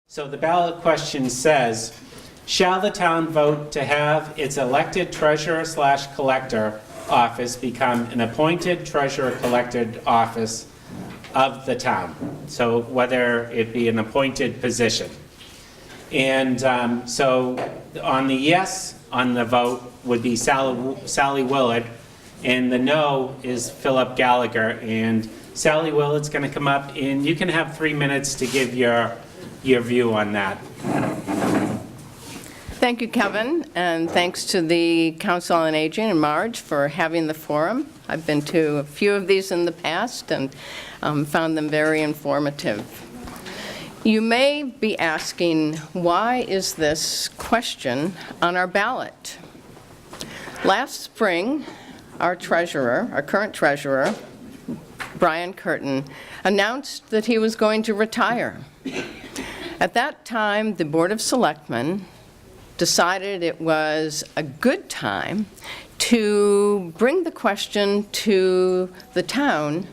So the ballot question says, shall the town vote to have its elected treasurer/collector office become an appointed treasurer-collector office of the town? So whether it be an appointed position. And so on the yes on the vote would be Sally Willard, and the no is Philip Gallagher. And Sally Willard's going to come up, and you can have 3 minutes to give your view on that. Thank you, Kevin, and thanks to the Council on Aging and Marge for having the forum. I've been to a few of these in the past and found them very informative. You may be asking, why is this question on our ballot? Last spring, our current treasurer, Brian Curtin, announced that he was going to retire. At that time, the Board of Selectmen decided it was a good time to bring the question to the town,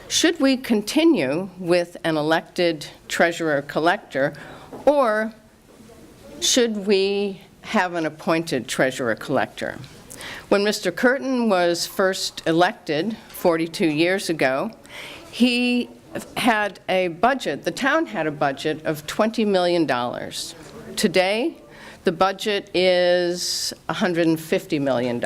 should we continue with an elected treasurer-collector, or should we have an appointed treasurer-collector? When Mr. Curtin was first elected 42 years ago, he had a budget, the town had a budget of $20 million. Today, the budget is $150 million.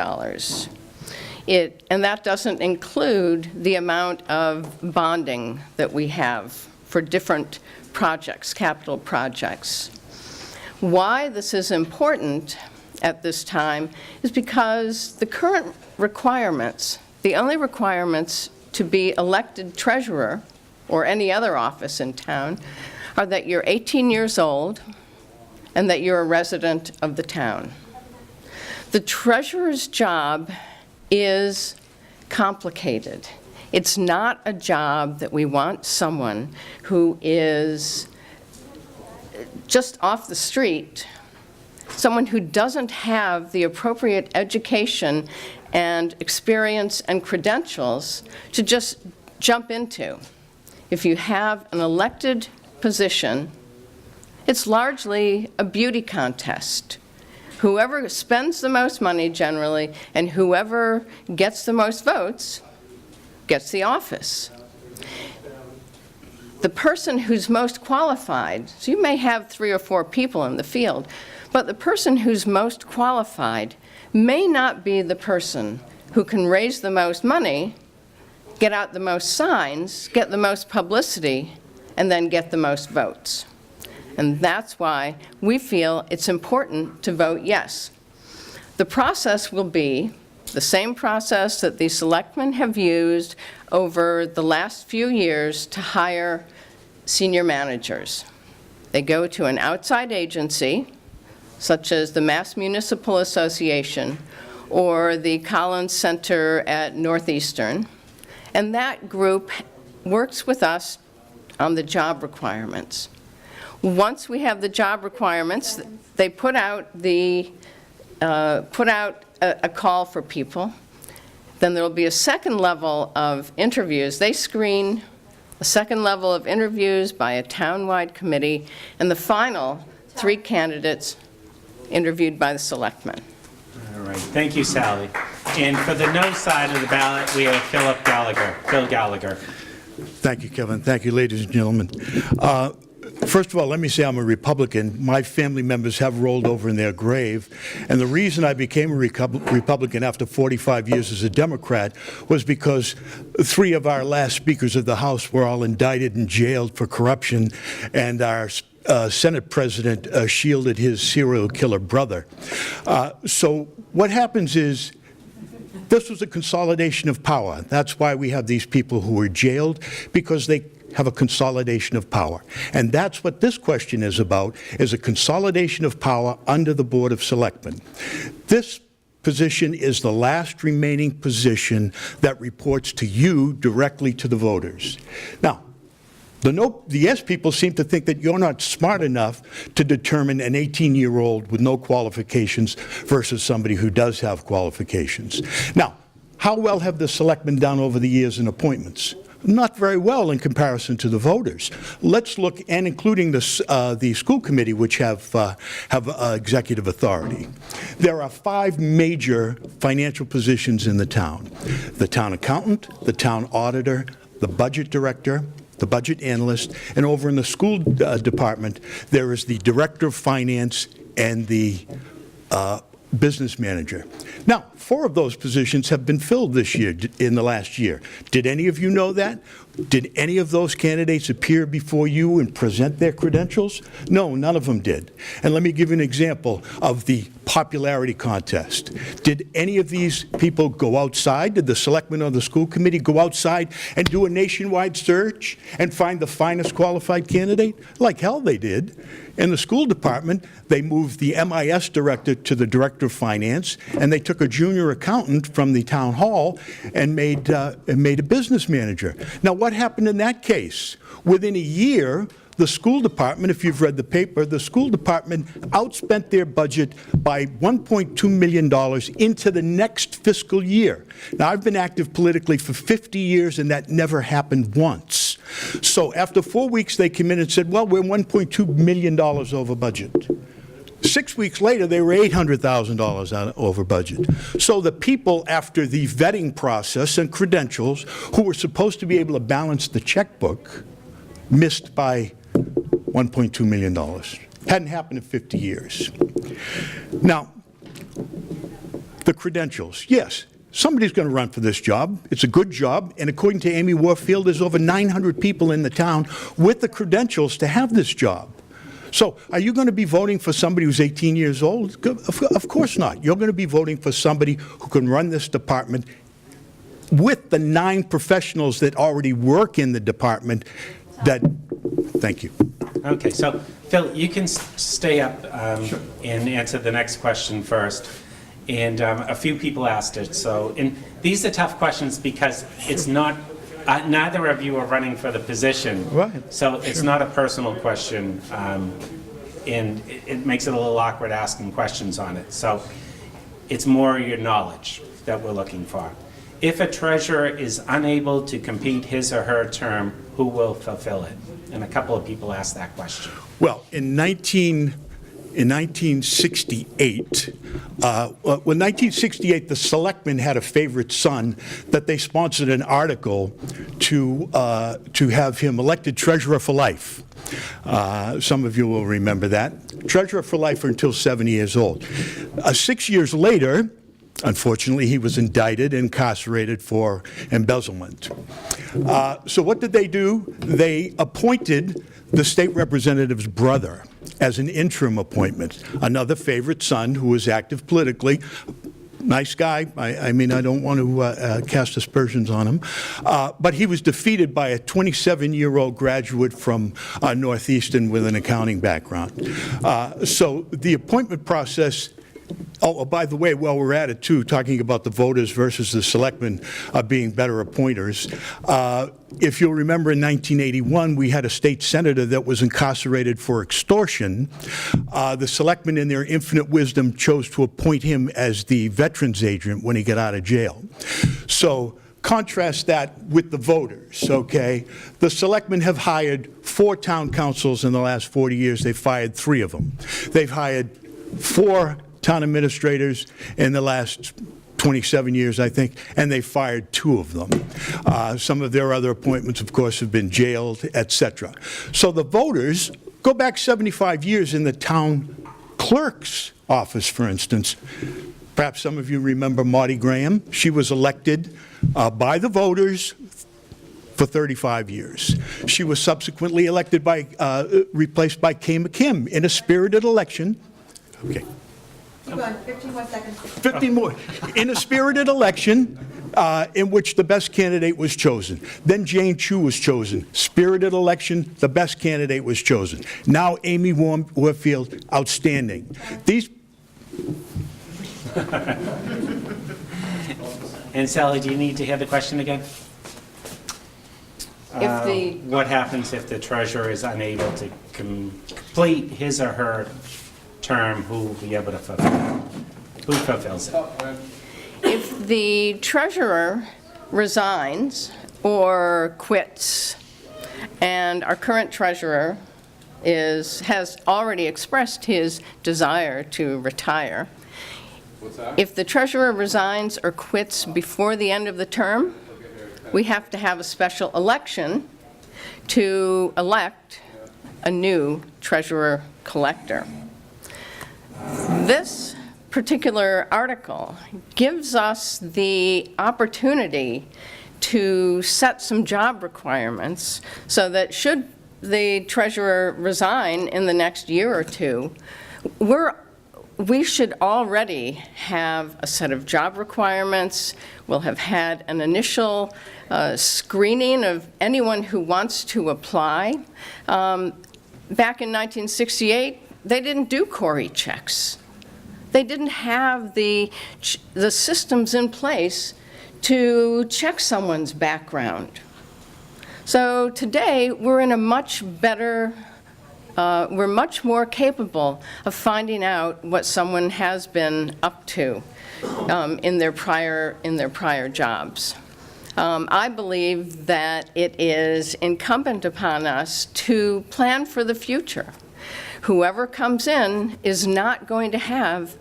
And that doesn't include the amount of bonding that we have for different projects, capital projects. Why this is important at this time is because the current requirements, the only requirements to be elected treasurer or any other office in town, are that you're 18 years old and that you're a resident of the town. The treasurer's job is complicated. It's not a job that we want someone who is just off the street, someone who doesn't have the appropriate education and experience and credentials to just jump into. If you have an elected position, it's largely a beauty contest. Whoever spends the most money generally and whoever gets the most votes gets the office. The person who's most qualified, so you may have 3 or 4 people in the field, but the person who's most qualified may not be the person who can raise the most money, get out the most signs, get the most publicity, and then get the most votes. And that's why we feel it's important to vote yes. The process will be the same process that the selectmen have used over the last few years to hire senior managers. They go to an outside agency, such as the Mass Municipal Association or the Collins Center at Northeastern, and that group works with us on the job requirements. Once we have the job requirements, they put out a call for people. Then there will be a second level of interviews. They screen a second level of interviews by a town-wide committee, and the final 3 candidates interviewed by the selectmen. All right, thank you, Sally. And for the no side of the ballot, we have Phil Gallagher. Thank you, Kevin. Thank you, ladies and gentlemen. First of all, let me say I'm a Republican. My family members have rolled over in their grave. And the reason I became a Republican after 45 years as a Democrat was because 3 of our last speakers of the House were all indicted and jailed for corruption, and our Senate president shielded his serial killer brother. So what happens is, this was a consolidation of power. That's why we have these people who were jailed, because they have a consolidation of power. And that's what this question is about, is a consolidation of power under the Board of Selectmen. This position is the last remaining position that reports to you directly to the voters. Now, the yes people seem to think that you're not smart enough to determine an 18-year-old with no qualifications versus somebody who does have qualifications. Now, how well have the selectmen done over the years in appointments? Not very well in comparison to the voters. Let's look, and including the school committee, which have executive authority. There are 5 major financial positions in the town: the town accountant, the town auditor, the budget director, the budget analyst, and over in the school department, there is the director of finance and the business manager. Now, 4 of those positions have been filled this year, in the last year. Did any of you know that? Did any of those candidates appear before you and present their credentials? No, none of them did. And let me give you an example of the popularity contest. Did any of these people go outside? Did the selectmen or the school committee go outside and do a nationwide search and find the finest qualified candidate? Like hell they did. In the school department, they moved the MIS director to the director of finance, and they took a junior accountant from the town hall and made a business manager. Now, what happened in that case? Within a year, the school department, if you've read the paper, the school department outspent their budget by $1.2 million into the next fiscal year. Now, I've been active politically for 50 years, and that never happened once. So after 4 weeks, they came in and said, well, we're $1.2 million over budget. 6 weeks later, they were $800,000 over budget. So the people, after the vetting process and credentials, who were supposed to be able to balance the checkbook, missed by $1.2 million. Hadn't happened in 50 years. Now, the credentials, yes. Somebody's going to run for this job. It's a good job, and according to Amy Warfield, there's over 900 people in the town with the credentials to have this job. So are you going to be voting for somebody who's 18 years old? Of course not. You're going to be voting for somebody who can run this department with the 9 professionals that already work in the department. Thank you. Okay, so Phil, you can stay up and answer the next question first. And a few people asked it. So, and these are tough questions because it's not, neither of you are running for the position. Right. So it's not a personal question. And it makes it a little awkward asking questions on it. So it's more your knowledge that we're looking for. If a treasurer is unable to complete his or her term, who will fulfill it? And a couple of people asked that question. Well, in 1968, the selectmen had a favorite son that they sponsored an article to have him elected treasurer for life. Some of you will remember that. Treasurer for life until 70 years old. 6 years later, unfortunately, he was indicted and incarcerated for embezzlement. So what did they do? They appointed the state representative's brother as an interim appointment, another favorite son who was active politically. Nice guy. I mean, I don't want to cast aspersions on him. But he was defeated by a 27-year-old graduate from Northeastern with an accounting background. So the appointment process. Oh, by the way, while we're at it, too, talking about the voters versus the selectmen being better appointers, if you'll remember in 1981, we had a state senator that was incarcerated for extortion. The selectmen, in their infinite wisdom, chose to appoint him as the veterans agent when he got out of jail. So contrast that with the voters, okay? The selectmen have hired 4 town councils in the last 40 years. They've fired 3 of them. They've hired 4 town administrators in the last 27 years, I think, and they fired 2 of them. Some of their other appointments, of course, have been jailed, etc. So the voters go back 75 years in the town clerk's office, for instance. Perhaps some of you remember Marty Graham. She was elected by the voters for 35 years. She was subsequently elected replaced by Kay McKim in a spirited election. Okay. Keep going, 15 more seconds. 15 more. In a spirited election in which the best candidate was chosen. Then Jane Chu was chosen. Spirited election, the best candidate was chosen. Now Amy Warfield, outstanding. These. And Sally, do you need to hear the question again? What happens if the treasurer is unable to complete his or her term? Who will be able to fulfill it? Who fulfills it? If the treasurer resigns or quits. And our current treasurer has already expressed his desire to retire. If the treasurer resigns or quits before the end of the term, we have to have a special election to elect a new treasurer-collector. This particular article gives us the opportunity to set some job requirements so that should the treasurer resign in the next year or two, we should already have a set of job requirements. We'll have had an initial screening of anyone who wants to apply. Back in 1968, they didn't do COA checks. They didn't have the systems in place to check someone's background. So today, we're in a much better, we're much more capable of finding out what someone has been up to in their prior jobs. I believe that it is incumbent upon us to plan for the future. Whoever comes in is not going to have,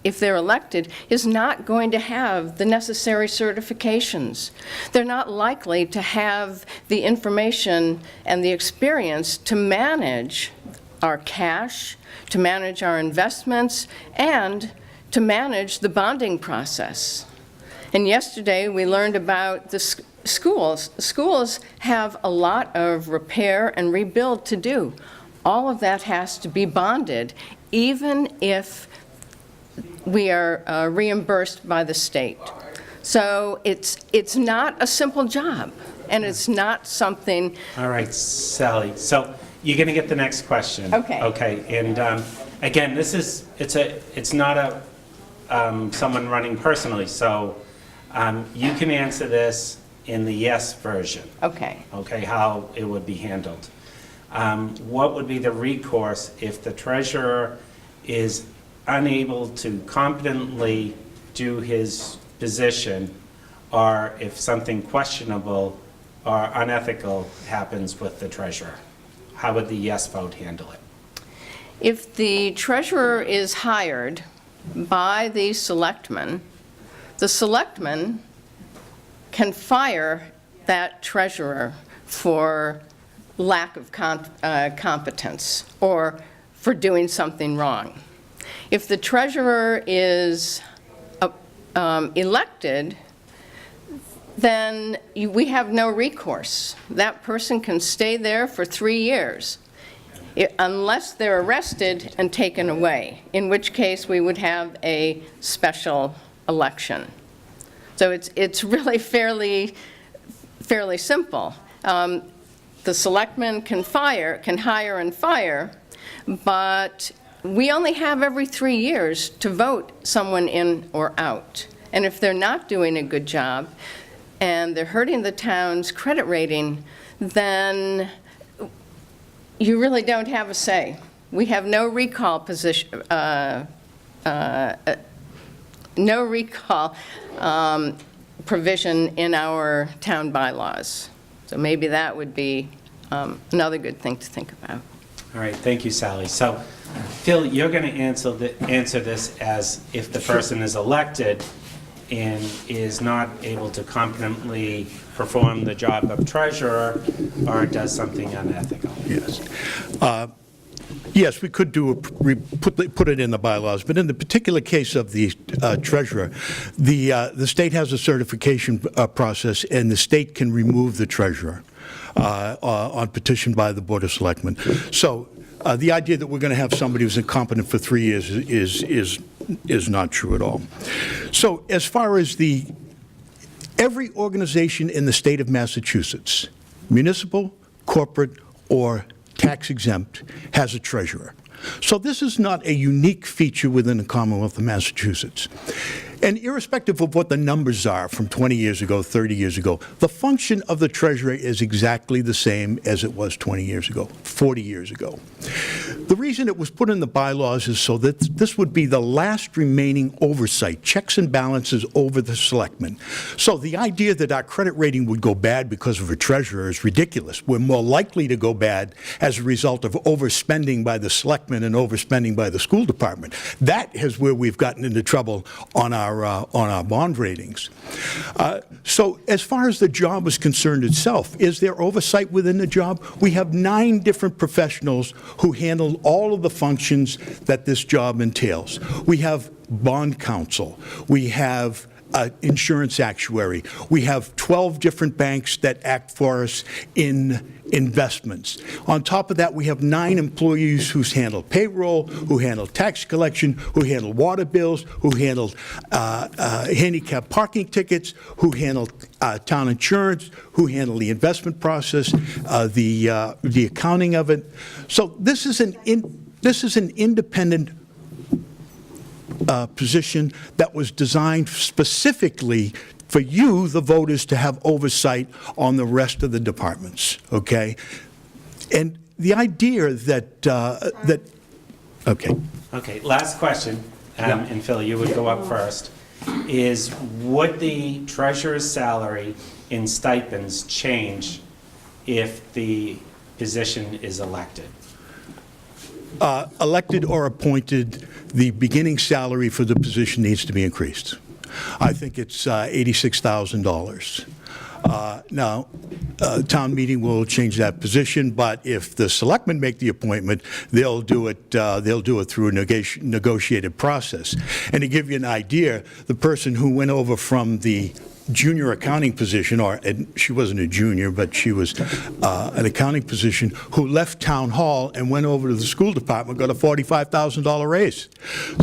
if they're elected, is not going to have the necessary certifications. They're not likely to have the information and the experience to manage our cash, to manage our investments, and to manage the bonding process. And yesterday, we learned about the schools. Schools have a lot of repair and rebuild to do. All of that has to be bonded, even if we are reimbursed by the state. So it's not a simple job, and it's not something. All right, Sally. So you're going to get the next question. Okay. Okay. And again, it's not someone running personally. So you can answer this in the yes version. Okay. Okay, how it would be handled. What would be the recourse if the treasurer is unable to competently do his position, or if something questionable or unethical happens with the treasurer? How would the yes vote handle it? If the treasurer is hired by the selectmen can fire that treasurer for lack of competence or for doing something wrong. If the treasurer is elected, then we have no recourse. That person can stay there for 3 years unless they're arrested and taken away, in which case we would have a special election. So it's really fairly simple. The selectmen can hire and fire, but we only have every 3 years to vote someone in or out. And if they're not doing a good job and they're hurting the town's credit rating, then you really don't have a say. We have no recall provision in our town bylaws. So maybe that would be another good thing to think about. All right, thank you, Sally. So, Phil, you're going to answer this as if the person is elected and is not able to competently perform the job of treasurer or does something unethical. Yes. Yes, we could put it in the bylaws, but in the particular case of the treasurer, the state has a certification process, and the state can remove the treasurer on petition by the Board of Selectmen. So the idea that we're going to have somebody who's incompetent for 3 years is not true at all. So as far as every organization in the state of Massachusetts, municipal, corporate, or tax exempt, has a treasurer. So this is not a unique feature within the Commonwealth of Massachusetts. And irrespective of what the numbers are from 20 years ago, 30 years ago, the function of the treasurer is exactly the same as it was 20 years ago, 40 years ago. The reason it was put in the bylaws is so that this would be the last remaining oversight, checks and balances over the selectmen. So the idea that our credit rating would go bad because of a treasurer is ridiculous. We're more likely to go bad as a result of overspending by the selectmen and overspending by the school department. That is where we've gotten into trouble on our bond ratings. So as far as the job is concerned itself, is there oversight within the job? We have 9 different professionals who handle all of the functions that this job entails. We have bond counsel. We have insurance actuary. We have 12 different banks that act for us in investments. On top of that, we have 9 employees who handle payroll, who handle tax collection, who handle water bills, who handle handicap parking tickets, who handle town insurance, who handle the investment process, the accounting of it. So this is an independent position that was designed specifically for you, the voters, to have oversight on the rest of the departments, okay? And the idea that, okay. Okay, last question, and Phil, you would go up first, is would the treasurer's salary in stipends change if the position is elected? Elected or appointed, the beginning salary for the position needs to be increased. I think it's $86,000. Now, town meeting will change that position, but if the selectmen make the appointment, they'll do it through a negotiated process. And to give you an idea, the person who went over from the junior accounting position, or she wasn't a junior, but she was an accounting position, who left town hall and went over to the school department, got a $45,000 raise.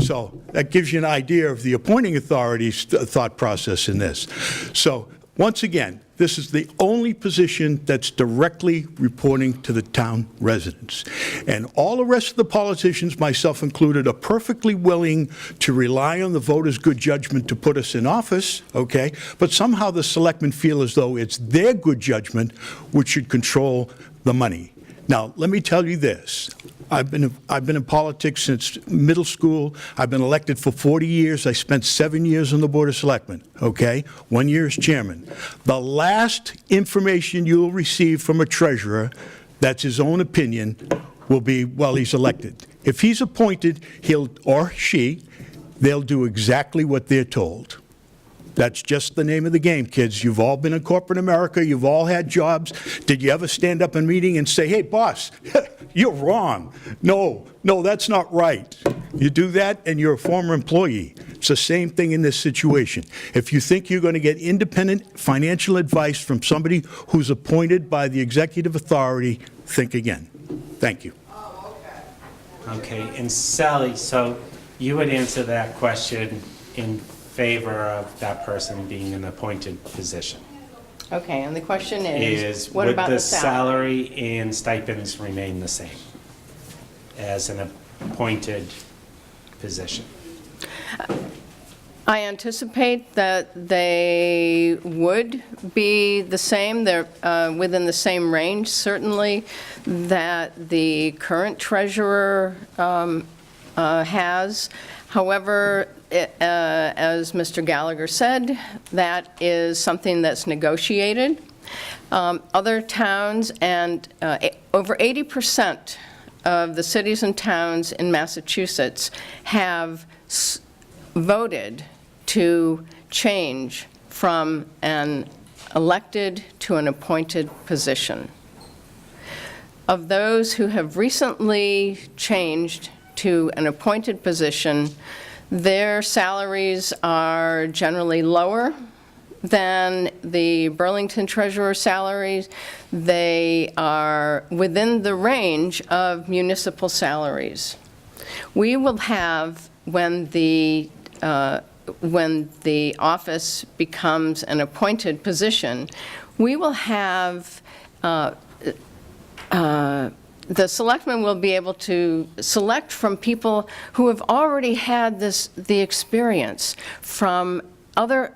So that gives you an idea of the appointing authority's thought process in this. So once again, this is the only position that's directly reporting to the town residents. And all the rest of the politicians, myself included, are perfectly willing to rely on the voters' good judgment to put us in office, okay? But somehow the selectmen feel as though it's their good judgment which should control the money. Now, let me tell you this. I've been in politics since middle school. I've been elected for 40 years. I spent 7 years on the Board of Selectmen, okay? 1 year as chairman. The last information you'll receive from a treasurer, that's his own opinion, will be, well, he's elected. If he's appointed, he'll, or she, they'll do exactly what they're told. That's just the name of the game, kids. You've all been in corporate America. You've all had jobs. Did you ever stand up in a meeting and say, hey, boss, you're wrong? No, that's not right. You do that and you're a former employee. It's the same thing in this situation. If you think you're going to get independent financial advice from somebody who's appointed by the executive authority, think again. Thank you. Okay, and Sally, so you would answer that question in favor of that person being an appointed position. Okay, and the question is, what would about the the salary? salary and stipends remain the same as an appointed position? I anticipate that they would be the same. They're within the same range, certainly, that the current treasurer has. However, as Mr. Gallagher said, that is something that's negotiated. Other towns, and over 80% of the cities and towns in Massachusetts have voted to change from an elected to an appointed position. Of those who have recently changed to an appointed position, their salaries are generally lower than the Burlington treasurer salaries. They are within the range of municipal salaries. We will have, when the office becomes an appointed position, we will have the selectmen will be able to select from people who have already had the experience from other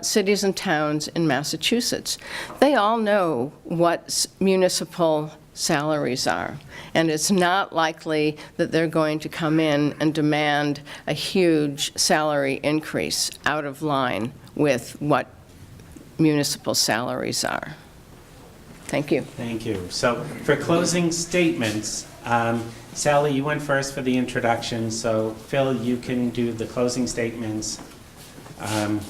cities and towns in Massachusetts. They all know what municipal salaries are, and it's not likely that they're going to come in and demand a huge salary increase out of line with what municipal salaries are. Thank you. Thank you. So for closing statements, Sally, you went first for the introduction, so Phil, you can do the closing statements, and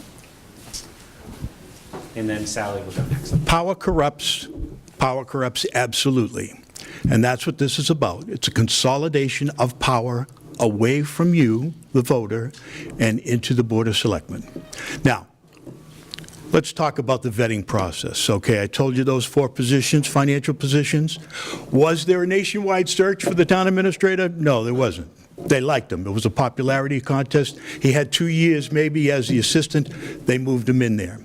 then Sally will go next. Power corrupts absolutely. And that's what this is about. It's a consolidation of power away from you, the voter, and into the Board of Selectmen. Now, let's talk about the vetting process. Okay, I told you those 4 positions, financial positions. Was there a nationwide search for the town administrator? No, there wasn't. They liked him. It was a popularity contest. He had 2 years maybe as the assistant. They moved him in there.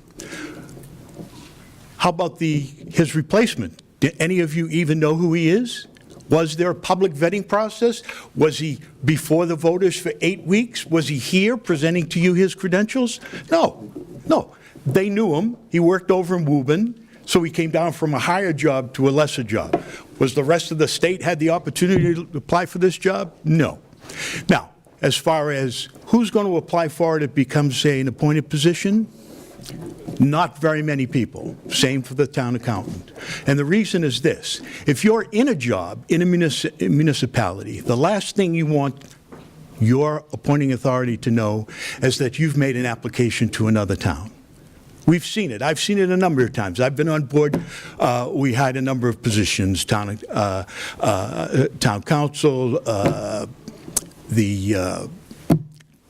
How about his replacement? Did any of you even know who he is? Was there a public vetting process? Was he before the voters for 8 weeks? Was he here presenting to you his credentials? No, no. They knew him. He worked over in Woburn, so he came down from a higher job to a lesser job. Was the rest of the state had the opportunity to apply for this job? No. Now, as far as who's going to apply for it, it becomes, say, an appointed position. Not very many people. Same for the town accountant. And the reason is this. If you're in a job in a municipality, the last thing you want your appointing authority to know is that you've made an application to another town. We've seen it. I've seen it a number of times. I've been on board. We had a number of positions, town council, the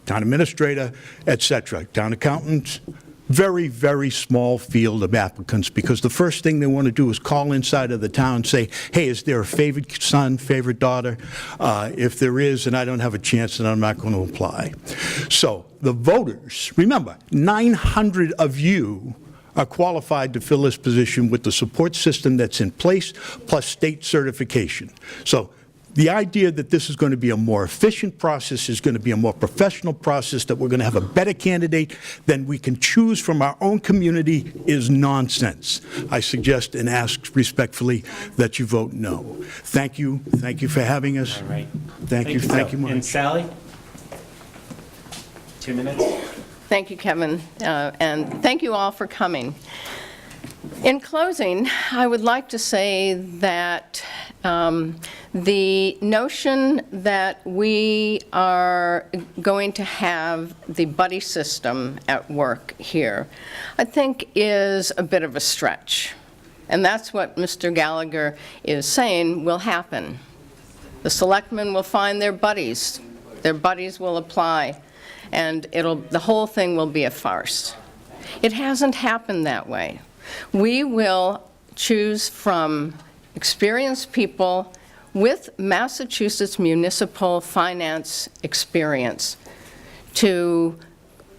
town administrator, etc., town accountants. Very, very small field of applicants, because the first thing they want to do is call inside of the town and say, hey, is there a favorite son, favorite daughter? If there is, and I don't have a chance, then I'm not going to apply. So the voters, remember, 900 of you are qualified to fill this position with the support system that's in place, plus state certification. So the idea that this is going to be a more efficient process, is going to be a more professional process, that we're going to have a better candidate than we can choose from our own community is nonsense. I suggest and ask respectfully that you vote no. Thank you. Thank you for having us. All right. Thank you. Thank you much. And Sally? 2 minutes. Thank you, Kevin, and thank you all for coming. In closing, I would like to say that the notion that we are going to have the buddy system at work here, I think is a bit of a stretch. And that's what Mr. Gallagher is saying will happen. The selectmen will find their buddies will apply, and the whole thing will be a farce. It hasn't happened that way. We will choose from experienced people with Massachusetts municipal finance experience to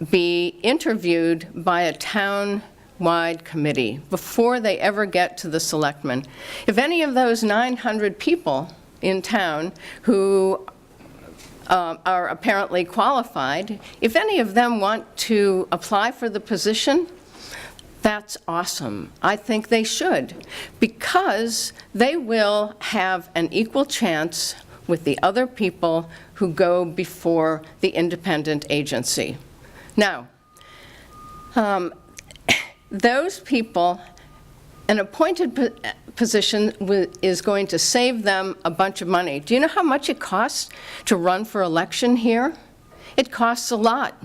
be interviewed by a town-wide committee before they ever get to the selectmen. If any of those 900 people in town who are apparently qualified, if any of them want to apply for the position, that's awesome. I think they should, because they will have an equal chance with the other people who go before the independent agency. Now, those people, an appointed position is going to save them a bunch of money. Do you know how much it costs to run for election here? It costs a lot.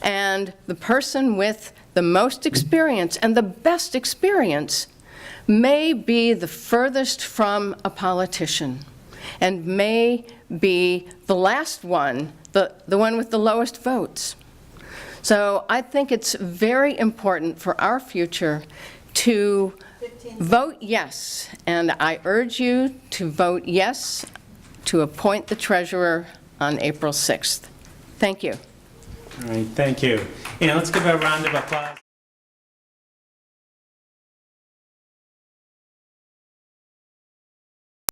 And the person with the most experience and the best experience may be the furthest from a politician and may be the last one, the one with the lowest votes. So I think it's very important for our future to vote yes, and I urge you to vote yes to appoint the treasurer on April 6th. Thank you. All right, thank you. And let's give a round of applause.